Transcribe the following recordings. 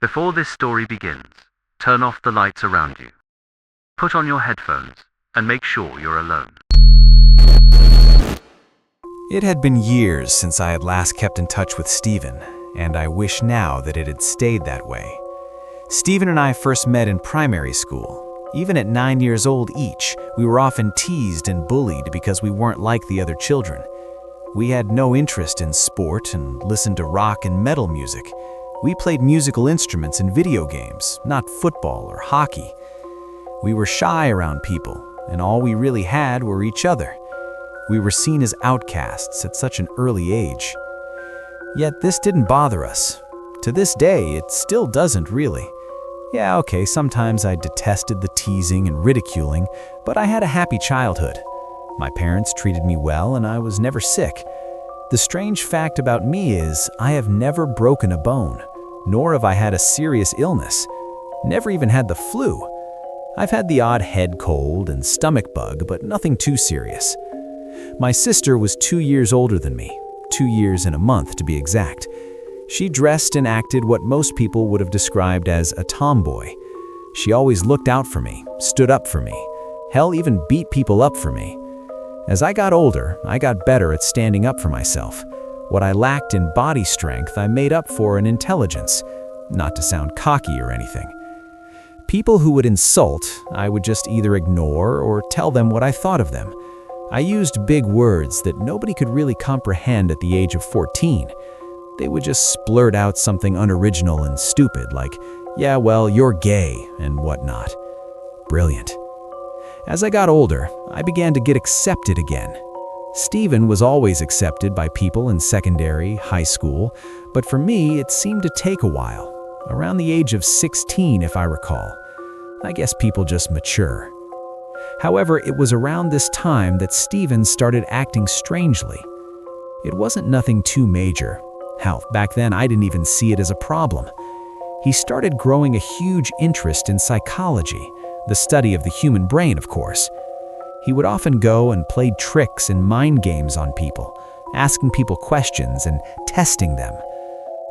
Before this story begins, turn off the lights around you. Put on your headphones and make sure you're alone. It had been years since I had last kept in touch with Stephen, and I wish now that it had stayed that way. Stephen and I first met in primary school. Even at 9 years old each, we were often teased and bullied because we weren't like the other children. We had no interest in sport and listened to rock and metal music. We played musical instruments in video games, not football or hockey. We were shy around people, and all we really had were each other. We were seen as outcasts at such an early age. Yet this didn't bother us. To this day, it still doesn't really. Yeah, okay, sometimes I detested the teasing and ridiculing, but I had a happy childhood. My parents treated me well, and I was never sick. The strange fact about me is I have never broken a bone, nor have I had a serious illness. Never even had the flu. I've had the odd head cold and stomach bug, but nothing too serious. My sister was 2 years older than me, 2 years and a month to be exact. She dressed and acted what most people would have described as a tomboy. She always looked out for me, stood up for me, hell, even beat people up for me. As I got older, I got better at standing up for myself. What I lacked in body strength, I made up for in intelligence, not to sound cocky or anything. People who would insult, I would just either ignore or tell them what I thought of them. I used big words that nobody could really comprehend at the age of 14. They would just splurt out something unoriginal and stupid like, yeah, well, you're gay, and whatnot. Brilliant. As I got older, I began to get accepted again. Stephen was always accepted by people in secondary, high school, but for me, it seemed to take a while. Around the age of 16, if I recall. I guess people just mature. However, it was around this time that Stephen started acting strangely. It wasn't nothing too major. Hell, back then I didn't even see it as a problem. He started growing a huge interest in psychology, the study of the human brain, of course. He would often go and play tricks and mind games on people, asking people questions and testing them.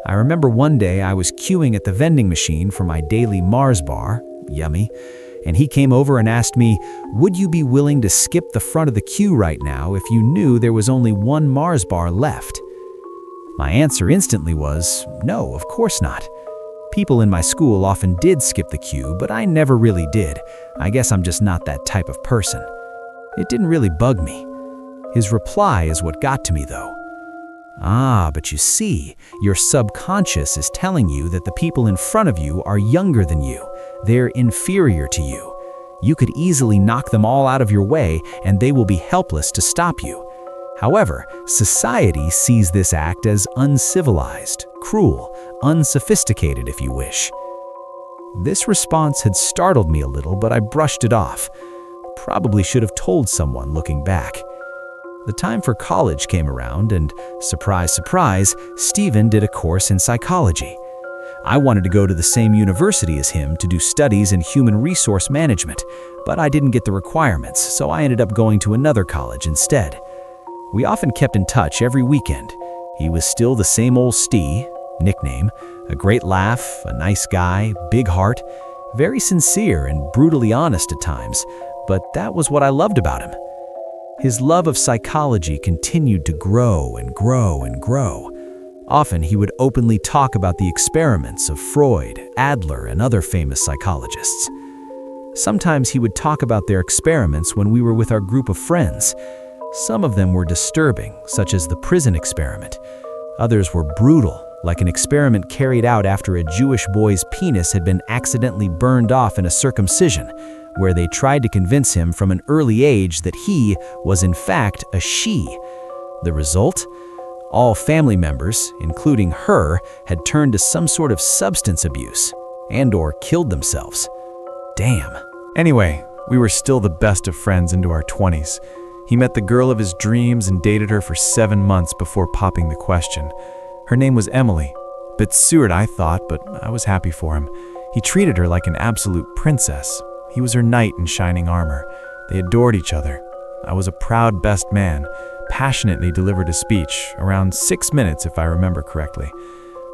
I remember one day I was queuing at the vending machine for my daily Mars bar, yummy, and he came over and asked me, would you be willing to skip the front of the queue right now if you knew there was only one Mars bar left? My answer instantly was, no, of course not. People in my school often did skip the queue, but I never really did. I guess I'm just not that type of person. It didn't really bug me. His reply is what got to me, though. Ah, but you see, your subconscious is telling you that the people in front of you are younger than you. They're inferior to you. You could easily knock them all out of your way, and they will be helpless to stop you. However, society sees this act as uncivilized, cruel, unsophisticated, if you wish. This response had startled me a little, but I brushed it off. Probably should have told someone looking back. The time for college came around and, surprise, surprise, Stephen did a course in psychology. I wanted to go to the same university as him to do studies in human resource management, but I didn't get the requirements, so I ended up going to another college instead. We often kept in touch every weekend. He was still the same old Steve, nickname, a great laugh, a nice guy, big heart, very sincere and brutally honest at times, but that was what I loved about him. His love of psychology continued to grow and grow and grow. Often he would openly talk about the experiments of Freud, Adler, and other famous psychologists. Sometimes he would talk about their experiments when we were with our group of friends. Some of them were disturbing, such as the prison experiment. Others were brutal, like an experiment carried out after a Jewish boy's penis had been accidentally burned off in a circumcision, where they tried to convince him from an early age that he was in fact a she. The result? All family members, including her, had turned to some sort of substance abuse and/or killed themselves. Damn. Anyway, we were still the best of friends into our 20s. He met the girl of his dreams and dated her for 7 months before popping the question. Her name was Emily. Bit Seward, I thought, but I was happy for him. He treated her like an absolute princess. He was her knight in shining armor. They adored each other. I was a proud best man, passionately delivered a speech, around 6 minutes if I remember correctly.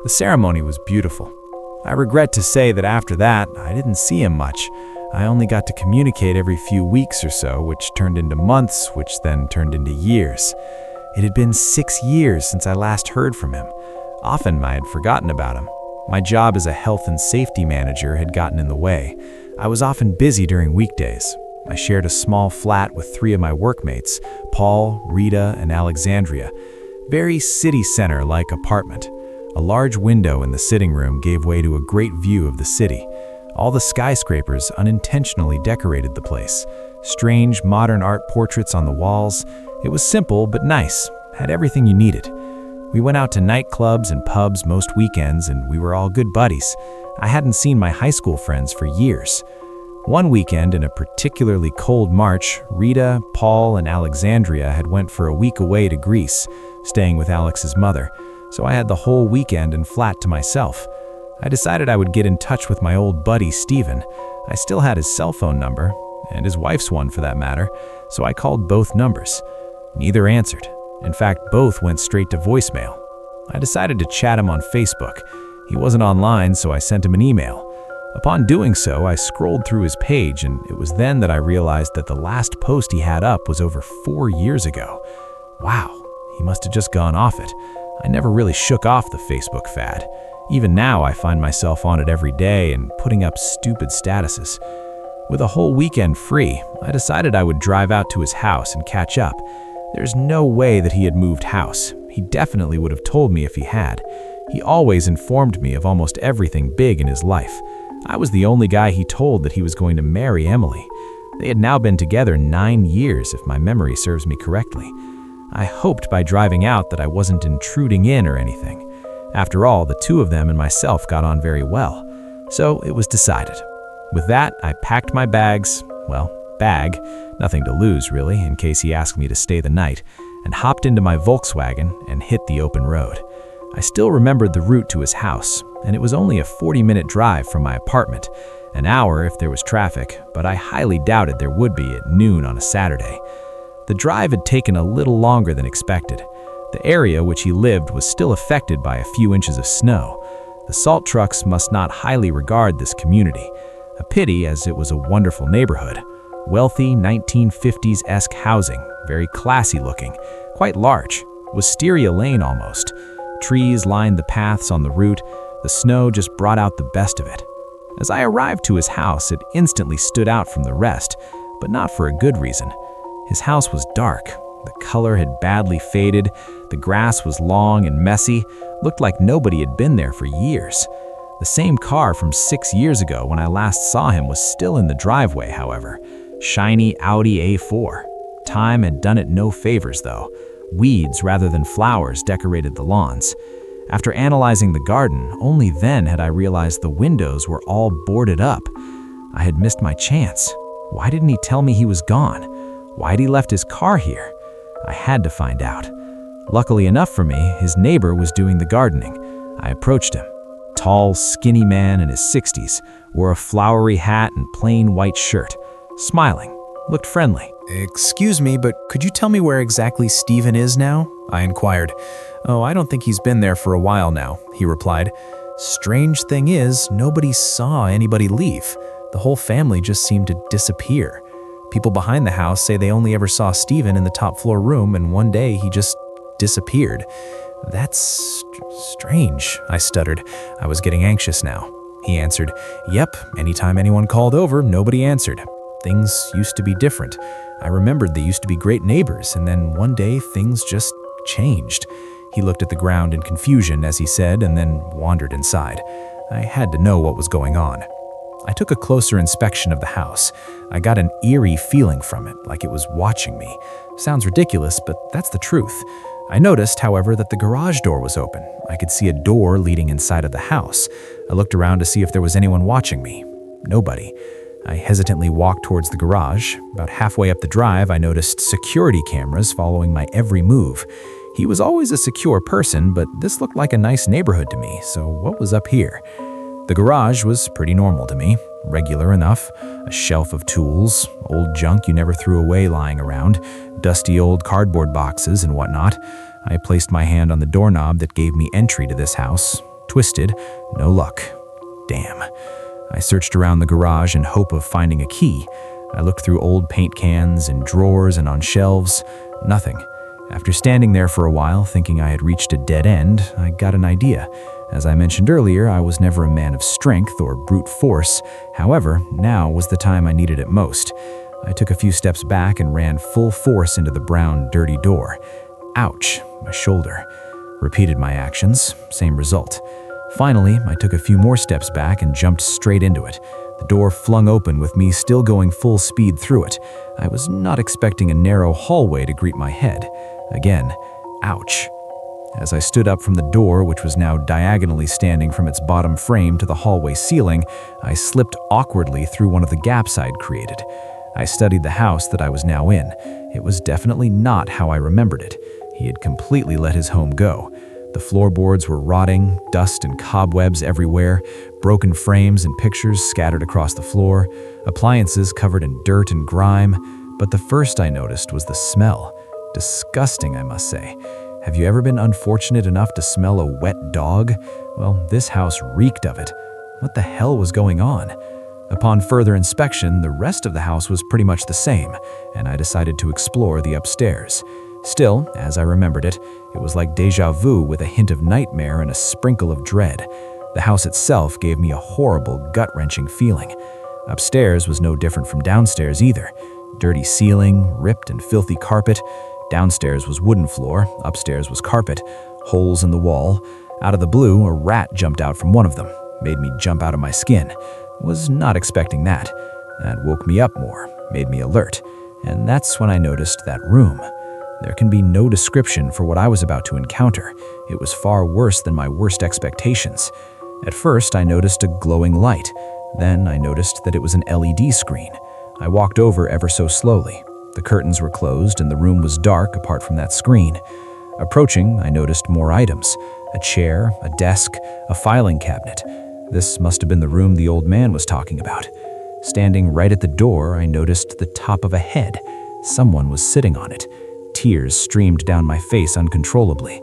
The ceremony was beautiful. I regret to say that after that, I didn't see him much. I only got to communicate every few weeks or so, which turned into months, which then turned into years. It had been 6 years since I last heard from him. Often I had forgotten about him. My job as a health and safety manager had gotten in the way. I was often busy during weekdays. I shared a small flat with 3 of my workmates, Paul, Rita, and Alexandria. Very city center-like apartment. A large window in the sitting room gave way to a great view of the city. All the skyscrapers unintentionally decorated the place. Strange modern art portraits on the walls. It was simple but nice, had everything you needed. We went out to nightclubs and pubs most weekends, and we were all good buddies. I hadn't seen my high school friends for years. One weekend in a particularly cold March, Rita, Paul, and Alexandria had went for a week away to Greece, staying with Alex's mother, so I had the whole weekend and flat to myself. I decided I would get in touch with my old buddy Steven. I still had his cell phone number, and his wife's one for that matter, so I called both numbers. Neither answered. In fact, both went straight to voicemail. I decided to chat him on Facebook. He wasn't online, so I sent him an email. Upon doing so, I scrolled through his page, and it was then that I realized that the last post he had up was over 4 years ago. Wow, he must have just gone off it. I never really shook off the Facebook fad. Even now, I find myself on it every day and putting up stupid statuses. With a whole weekend free, I decided I would drive out to his house and catch up. There's no way that he had moved house. He definitely would have told me if he had. He always informed me of almost everything big in his life. I was the only guy he told that he was going to marry Emily. They had now been together 9 years, if my memory serves me correctly. I hoped by driving out that I wasn't intruding in or anything. After all, the 2 of them and myself got on very well. So it was decided. With that, I packed my bags, bag, nothing to lose really, in case he asked me to stay the night, and hopped into my Volkswagen and hit the open road. I still remembered the route to his house, and it was only a 40-minute drive from my apartment, an hour if there was traffic, but I highly doubted there would be at noon on a Saturday. The drive had taken a little longer than expected. The area which he lived was still affected by a few inches of snow. The salt trucks must not highly regard this community. A pity, as it was a wonderful neighborhood. Wealthy 1950s-esque housing, very classy looking, quite large, wisteria lane almost. Trees lined the paths on the route. The snow just brought out the best of it. As I arrived to his house, it instantly stood out from the rest, but not for a good reason. His house was dark. The color had badly faded. The grass was long and messy, looked like nobody had been there for years. The same car from 6 years ago when I last saw him was still in the driveway, however. Shiny Audi A4. Time had done it no favors, though. Weeds rather than flowers decorated the lawns. After analyzing the garden, only then had I realized the windows were all boarded up. I had missed my chance. Why didn't he tell me he was gone? Why had he left his car here? I had to find out. Luckily enough for me, his neighbor was doing the gardening. I approached him. Tall, skinny man in his 60s, wore a flowery hat and plain white shirt. Smiling, looked friendly. "Excuse me, but could you tell me where exactly Steven is now?" I inquired. "Oh, I don't think he's been there for a while now," he replied. "Strange thing is, nobody saw anybody leave. The whole family just seemed to disappear. People behind the house say they only ever saw Steven in the top floor room, and one day he just disappeared." "That's strange," I stuttered. I was getting anxious now. He answered, "Yep, anytime anyone called over, nobody answered. Things used to be different. I remembered they used to be great neighbors, and then one day things just changed." He looked at the ground in confusion as he said, and then wandered inside. I had to know what was going on. I took a closer inspection of the house. I got an eerie feeling from it, like it was watching me. Sounds ridiculous, but that's the truth. I noticed, however, that the garage door was open. I could see a door leading inside of the house. I looked around to see if there was anyone watching me. Nobody. I hesitantly walked towards the garage. About halfway up the drive, I noticed security cameras following my every move. He was always a secure person, but this looked like a nice neighborhood to me, so what was up here? The garage was pretty normal to me, regular enough. A shelf of tools, old junk you never threw away lying around, dusty old cardboard boxes and whatnot. I placed my hand on the doorknob that gave me entry to this house. Twisted, no luck. Damn. I searched around the garage in hope of finding a key. I looked through old paint cans and drawers and on shelves. Nothing. After standing there for a while, thinking I had reached a dead end, I got an idea. As I mentioned earlier, I was never a man of strength or brute force. However, now was the time I needed it most. I took a few steps back and ran full force into the brown, dirty door. Ouch, my shoulder. Repeated my actions, same result. Finally, I took a few more steps back and jumped straight into it. The door flung open with me still going full speed through it. I was not expecting a narrow hallway to greet my head. Again, ouch. As I stood up from the door, which was now diagonally standing from its bottom frame to the hallway ceiling, I slipped awkwardly through one of the gaps I'd created. I studied the house that I was now in. It was definitely not how I remembered it. He had completely let his home go. The floorboards were rotting, dust and cobwebs everywhere, broken frames and pictures scattered across the floor, appliances covered in dirt and grime. But the first I noticed was the smell. Disgusting, I must say. Have you ever been unfortunate enough to smell a wet dog? Well, this house reeked of it. What the hell was going on? Upon further inspection, the rest of the house was pretty much the same, and I decided to explore the upstairs. Still, as I remembered it, it was like déjà vu with a hint of nightmare and a sprinkle of dread. The house itself gave me a horrible, gut-wrenching feeling. Upstairs was no different from downstairs either. Dirty ceiling, ripped and filthy carpet. Downstairs was wooden floor, upstairs was carpet, holes in the wall. Out of the blue, a rat jumped out from one of them, made me jump out of my skin. Was not expecting that. That woke me up more, made me alert. And that's when I noticed that room. There can be no description for what I was about to encounter. It was far worse than my worst expectations. At first, I noticed a glowing light. Then I noticed that it was an LED screen. I walked over ever so slowly. The curtains were closed and the room was dark apart from that screen. Approaching, I noticed more items. A chair, a desk, a filing cabinet. This must have been the room the old man was talking about. Standing right at the door, I noticed the top of a head. Someone was sitting on it. Tears streamed down my face uncontrollably.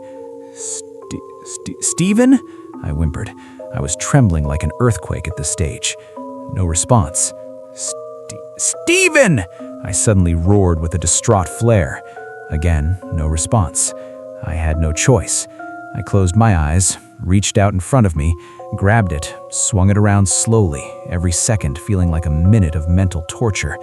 Stephen? I whimpered. I was trembling like an earthquake at this stage. No response. Stephen! I suddenly roared with a distraught flare. Again, no response. I had no choice. I closed my eyes, reached out in front of me, grabbed it, swung it around slowly, every second feeling like a minute of mental torture.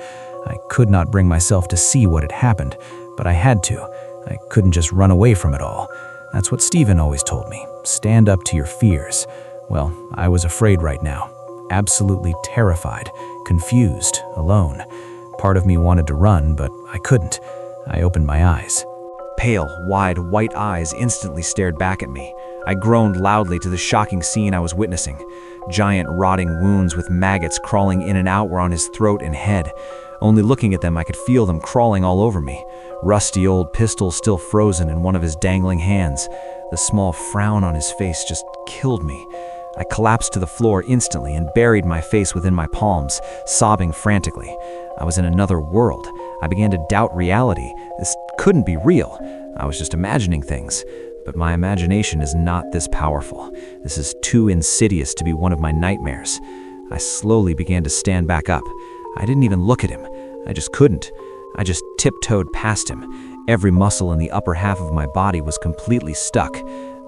I could not bring myself to see what had happened, but I had to. I couldn't just run away from it all. That's what Stephen always told me. Stand up to your fears. Well, I was afraid right now. Absolutely terrified, confused, alone. Part of me wanted to run, but I couldn't. I opened my eyes. Pale, wide, white eyes instantly stared back at me. I groaned loudly to the shocking scene I was witnessing. Giant, rotting wounds with maggots crawling in and out were on his throat and head. Only looking at them, I could feel them crawling all over me. Rusty old pistol still frozen in one of his dangling hands. The small frown on his face just killed me. I collapsed to the floor instantly and buried my face within my palms, sobbing frantically. I was in another world. I began to doubt reality. This couldn't be real. I was just imagining things. But my imagination is not this powerful. This is too insidious to be one of my nightmares. I slowly began to stand back up. I didn't even look at him. I just couldn't. I just tiptoed past him. Every muscle in the upper half of my body was completely stuck.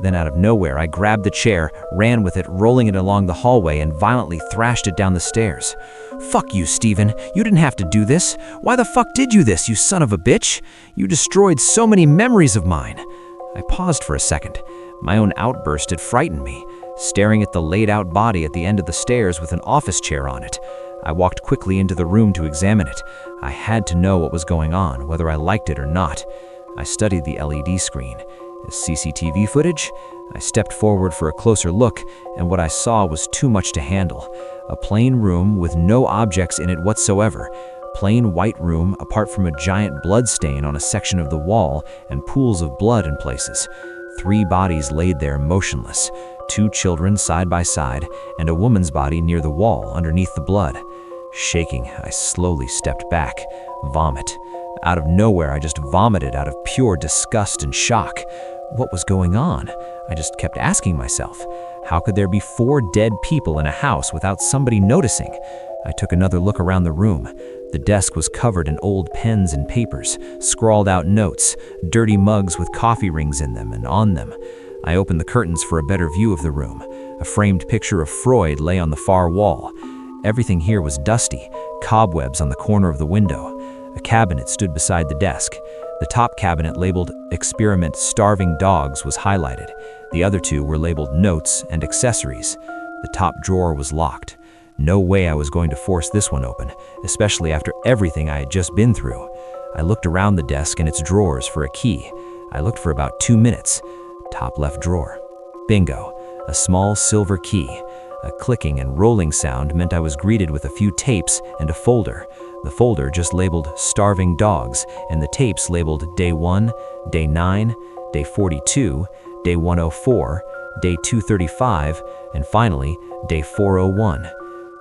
Then out of nowhere, I grabbed the chair, ran with it, rolling it along the hallway, and violently thrashed it down the stairs. Fuck you, Stephen. You didn't have to do this. Why the fuck did you this, you son of a bitch? You destroyed so many memories of mine. I paused for a second. My own outburst had frightened me, staring at the laid-out body at the end of the stairs with an office chair on it. I walked quickly into the room to examine it. I had to know what was going on, whether I liked it or not. I studied the LED screen. CCTV footage? I stepped forward for a closer look, and what I saw was too much to handle. A plain room with no objects in it whatsoever. Plain white room apart from a giant blood stain on a section of the wall and pools of blood in places. 3 bodies laid there motionless. 2 children side by side, and a woman's body near the wall underneath the blood. Shaking, I slowly stepped back. Vomit. Out of nowhere, I just vomited out of pure disgust and shock. What was going on? I just kept asking myself, How could there be 4 dead people in a house without somebody noticing? I took another look around the room. The desk was covered in old pens and papers, scrawled out notes, dirty mugs with coffee rings in them and on them. I opened the curtains for a better view of the room. A framed picture of Freud lay on the far wall. Everything here was dusty, cobwebs on the corner of the window. A cabinet stood beside the desk. The top cabinet labeled Experiment Starving Dogs was highlighted. The other 2 were labeled Notes and Accessories. The top drawer was locked. No way I was going to force this one open, especially after everything I had just been through. I looked around the desk and its drawers for a key. I looked for about 2 minutes. Top left drawer. Bingo, a small silver key. A clicking and rolling sound meant I was greeted with a few tapes and a folder. The folder just labeled Starving Dogs, and the tapes labeled Day 1, Day 9, Day 42, Day 104, Day 235, and finally, Day 401.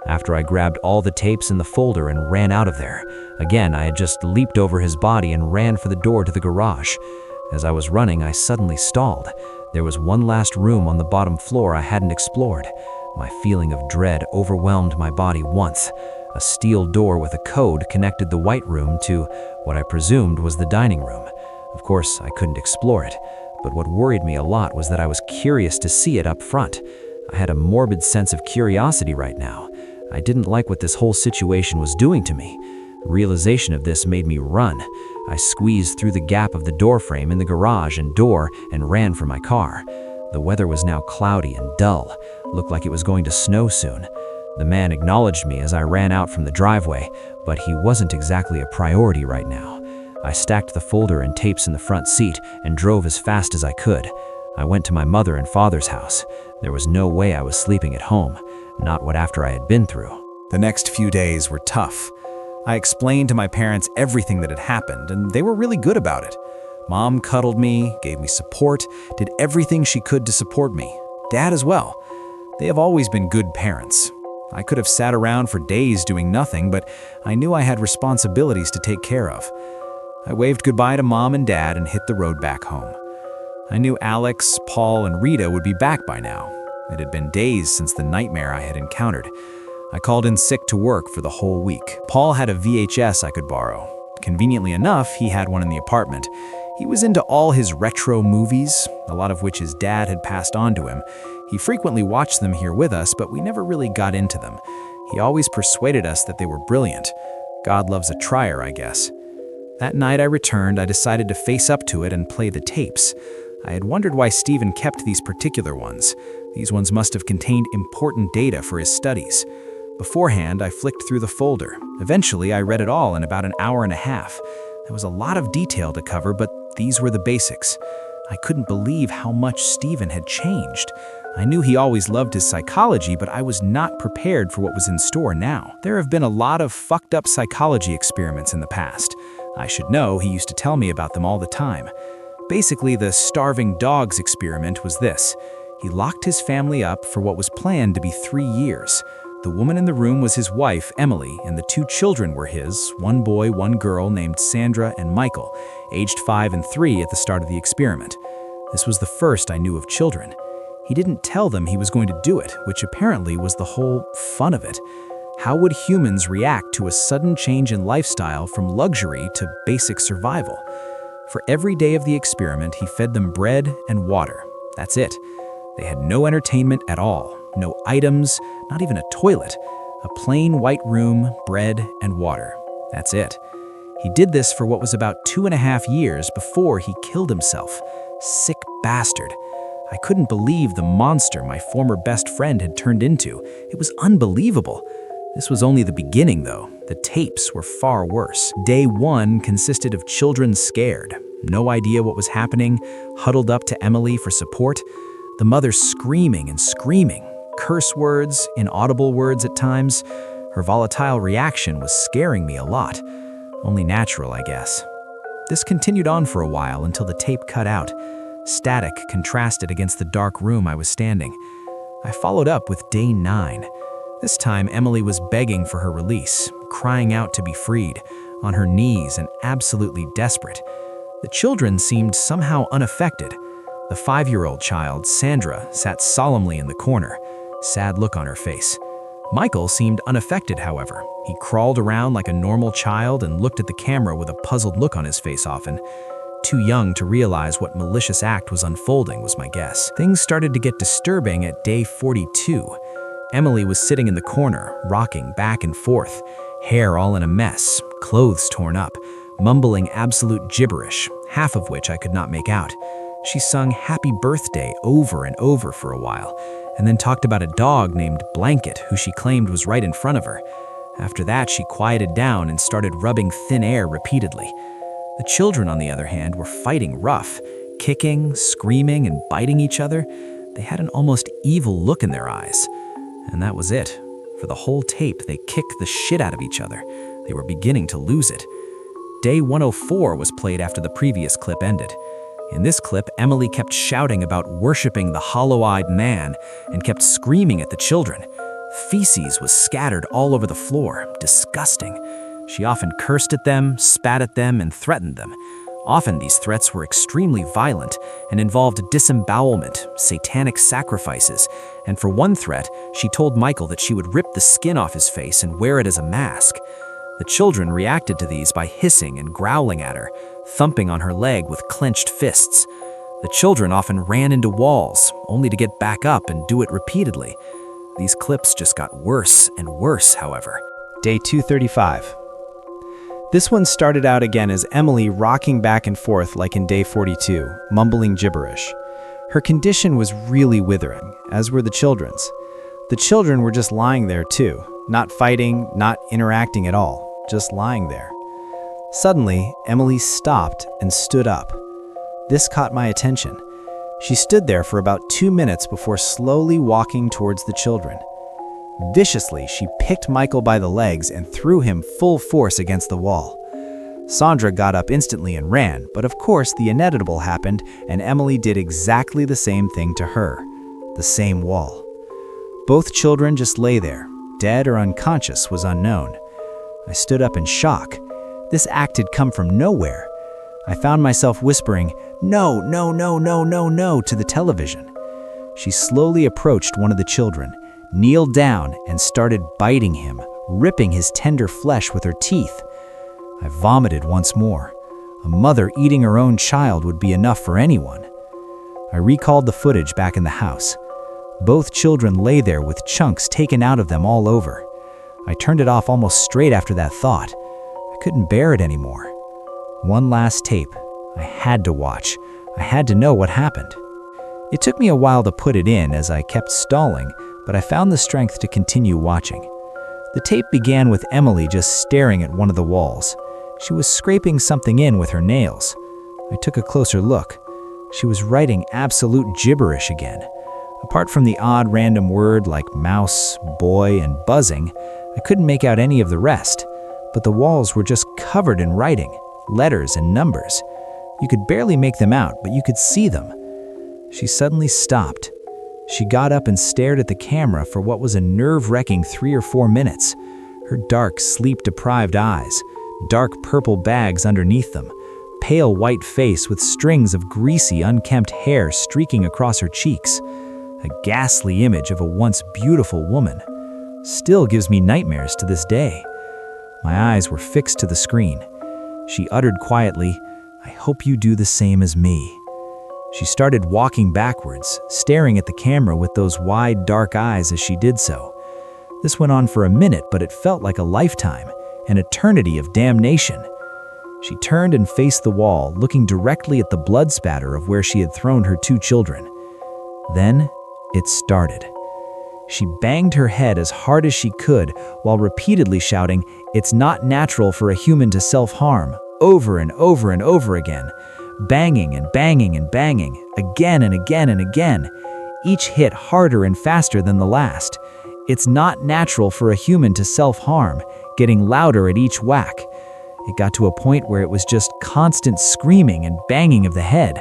After I grabbed all the tapes in the folder and ran out of there. Again, I had just leaped over his body and ran for the door to the garage. As I was running, I suddenly stalled. There was one last room on the bottom floor I hadn't explored. My feeling of dread overwhelmed my body once. A steel door with a code connected the white room to what I presumed was the dining room. Of course, I couldn't explore it, but what worried me a lot was that I was curious to see it up front. I had a morbid sense of curiosity right now. I didn't like what this whole situation was doing to me. Realization of this made me run. I squeezed through the gap of the door frame in the garage and door and ran for my car. The weather was now cloudy and dull. Looked like it was going to snow soon. The man acknowledged me as I ran out from the driveway, but he wasn't exactly a priority right now. I stacked the folder and tapes in the front seat and drove as fast as I could. I went to my mother and father's house. There was no way I was sleeping at home, not what after I had been through. The next few days were tough. I explained to my parents everything that had happened, and they were really good about it. Mom cuddled me, gave me support, did everything she could to support me. Dad as well. They have always been good parents. I could have sat around for days doing nothing, but I knew I had responsibilities to take care of. I waved goodbye to Mom and Dad and hit the road back home. I knew Alex, Paul, and Rita would be back by now. It had been days since the nightmare I had encountered. I called in sick to work for the whole week. Paul had a VHS I could borrow. Conveniently enough, he had one in the apartment. He was into all his retro movies, a lot of which his dad had passed on to him. He frequently watched them here with us, but we never really got into them. He always persuaded us that they were brilliant. God loves a trier, I guess. That night I returned, I decided to face up to it and play the tapes. I had wondered why Stephen kept these particular ones. These ones must have contained important data for his studies. Beforehand, I flicked through the folder. Eventually, I read it all in about an hour and a half. There was a lot of detail to cover, but these were the basics. I couldn't believe how much Stephen had changed. I knew he always loved his psychology, but I was not prepared for what was in store now. There have been a lot of fucked up psychology experiments in the past. I should know, he used to tell me about them all the time. Basically, the starving dogs experiment was this. He locked his family up for what was planned to be 3 years. The woman in the room was his wife, Emily, and the 2 children were his, 1 boy, 1 girl named Sandra and Michael, aged 5 and 3 at the start of the experiment. This was the first I knew of children. He didn't tell them he was going to do it, which apparently was the whole fun of it. How would humans react to a sudden change in lifestyle from luxury to basic survival? For every day of the experiment, he fed them bread and water. That's it. They had no entertainment at all, no items, not even a toilet. A plain white room, bread, and water. That's it. He did this for what was about 2.5 years before he killed himself. Sick bastard. I couldn't believe the monster my former best friend had turned into. It was unbelievable. This was only the beginning, though. The tapes were far worse. Day 1 consisted of children scared, no idea what was happening, huddled up to Emily for support. The mother screaming and screaming, curse words, inaudible words at times. Her volatile reaction was scaring me a lot. Only natural, I guess. This continued on for a while until the tape cut out. Static contrasted against the dark room I was standing. I followed up with day 9. This time, Emily was begging for her release, crying out to be freed, on her knees and absolutely desperate. The children seemed somehow unaffected. The 5-year-old child, Sandra, sat solemnly in the corner, sad look on her face. Michael seemed unaffected, however. He crawled around like a normal child and looked at the camera with a puzzled look on his face often. Too young to realize what malicious act was unfolding was my guess. Things started to get disturbing at day 42. Emily was sitting in the corner, rocking back and forth, hair all in a mess, clothes torn up, mumbling absolute gibberish, half of which I could not make out. She sung Happy Birthday over and over for a while, and then talked about a dog named Blanket who she claimed was right in front of her. After that, she quieted down and started rubbing thin air repeatedly. The children, on the other hand, were fighting rough, kicking, screaming, and biting each other. They had an almost evil look in their eyes. And that was it. For the whole tape, they kicked the shit out of each other. They were beginning to lose it. Day 104 was played after the previous clip ended. In this clip, Emily kept shouting about worshiping the hollow-eyed man and kept screaming at the children. Feces was scattered all over the floor, disgusting. She often cursed at them, spat at them, and threatened them. Often these threats were extremely violent and involved disembowelment, satanic sacrifices, and for one threat, she told Michael that she would rip the skin off his face and wear it as a mask. The children reacted to these by hissing and growling at her, thumping on her leg with clenched fists. The children often ran into walls, only to get back up and do it repeatedly. These clips just got worse and worse, however. Day 235. This one started out again as Emily rocking back and forth like in day 42, mumbling gibberish. Her condition was really withering, as were the children's. The children were just lying there too, not fighting, not interacting at all, just lying there. Suddenly, Emily stopped and stood up. This caught my attention. She stood there for about 2 minutes before slowly walking towards the children. Viciously, she picked Michael by the legs and threw him full force against the wall. Sandra got up instantly and ran, but of course the inevitable happened and Emily did exactly the same thing to her, the same wall. Both children just lay there, dead or unconscious was unknown. I stood up in shock. This act had come from nowhere. I found myself whispering, "No, no, no, no, no, no," to the television. She slowly approached one of the children, kneeled down, and started biting him, ripping his tender flesh with her teeth. I vomited once more. A mother eating her own child would be enough for anyone. I recalled the footage back in the house. Both children lay there with chunks taken out of them all over. I turned it off almost straight after that thought. I couldn't bear it anymore. One last tape. I had to watch. I had to know what happened. It took me a while to put it in as I kept stalling, but I found the strength to continue watching. The tape began with Emily just staring at one of the walls. She was scraping something in with her nails. I took a closer look. She was writing absolute gibberish again. Apart from the odd random word like mouse, boy, and buzzing, I couldn't make out any of the rest. But the walls were just covered in writing, letters and numbers. You could barely make them out, but you could see them. She suddenly stopped. She got up and stared at the camera for what was a nerve-wracking 3 or 4 minutes. Her dark, sleep-deprived eyes, dark purple bags underneath them, pale white face with strings of greasy, unkempt hair streaking across her cheeks. A ghastly image of a once beautiful woman. Still gives me nightmares to this day. My eyes were fixed to the screen. She uttered quietly, "I hope you do the same as me." She started walking backwards, staring at the camera with those wide, dark eyes as she did so. This went on for a minute, but it felt like a lifetime, an eternity of damnation. She turned and faced the wall, looking directly at the blood spatter of where she had thrown her 2 children. Then, it started. She banged her head as hard as she could while repeatedly shouting, "It's not natural for a human to self-harm," over and over and over again. Banging and banging and banging, again and again and again. Each hit harder and faster than the last. "It's not natural for a human to self-harm," getting louder at each whack. It got to a point where it was just constant screaming and banging of the head.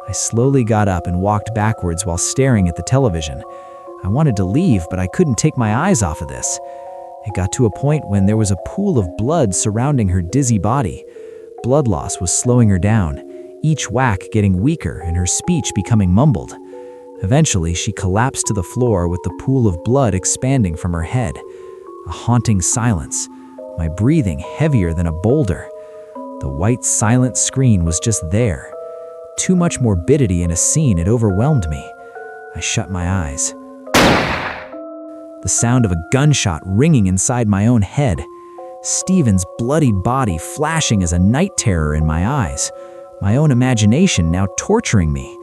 I slowly got up and walked backwards while staring at the television. I wanted to leave, but I couldn't take my eyes off of this. It got to a point when there was a pool of blood surrounding her dizzy body. Blood loss was slowing her down. each whack getting weaker and her speech becoming mumbled. Eventually, she collapsed to the floor with the pool of blood expanding from her head. A haunting silence, my breathing heavier than a boulder. The white, silent screen was just there. Too much morbidity in a scene had overwhelmed me. I shut my eyes. The sound of a gunshot ringing inside my own head. Stephen's bloodied body flashing as a night terror in my eyes. My own imagination now torturing me.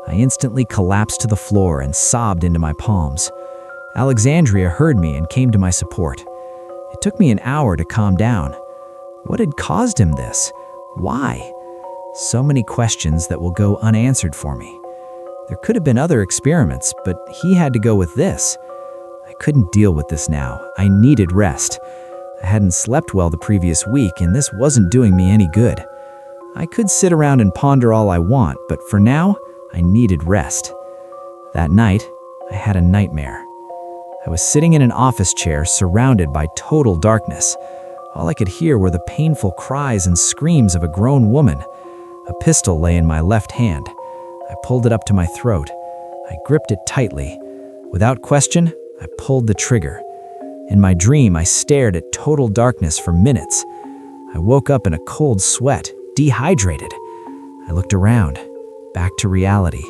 I instantly collapsed to the floor and sobbed into my palms. Alexandria heard me and came to my support. It took me an hour to calm down. What had caused him this? Why? So many questions that will go unanswered for me. There could have been other experiments, but he had to go with this. I couldn't deal with this now. I needed rest. I hadn't slept well the previous week, and this wasn't doing me any good. I could sit around and ponder all I want, but for now, I needed rest. That night, I had a nightmare. I was sitting in an office chair surrounded by total darkness. All I could hear were the painful cries and screams of a grown woman. A pistol lay in my left hand. I pulled it up to my throat. I gripped it tightly. Without question, I pulled the trigger. In my dream, I stared at total darkness for minutes. I woke up in a cold sweat, dehydrated. I looked around, back to reality.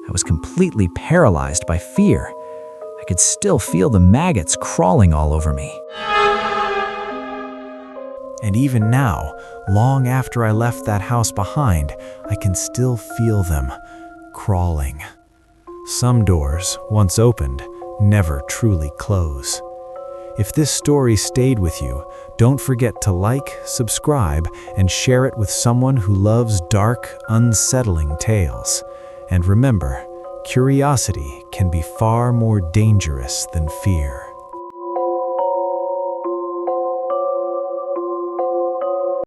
I was completely paralyzed by fear. I could still feel the maggots crawling all over me. And even now, long after I left that house behind, I can still feel them crawling. Some doors, once opened, never truly close. If this story stayed with you, don't forget to like, subscribe, and share it with someone who loves dark, unsettling tales. And remember, curiosity can be far more dangerous than fear.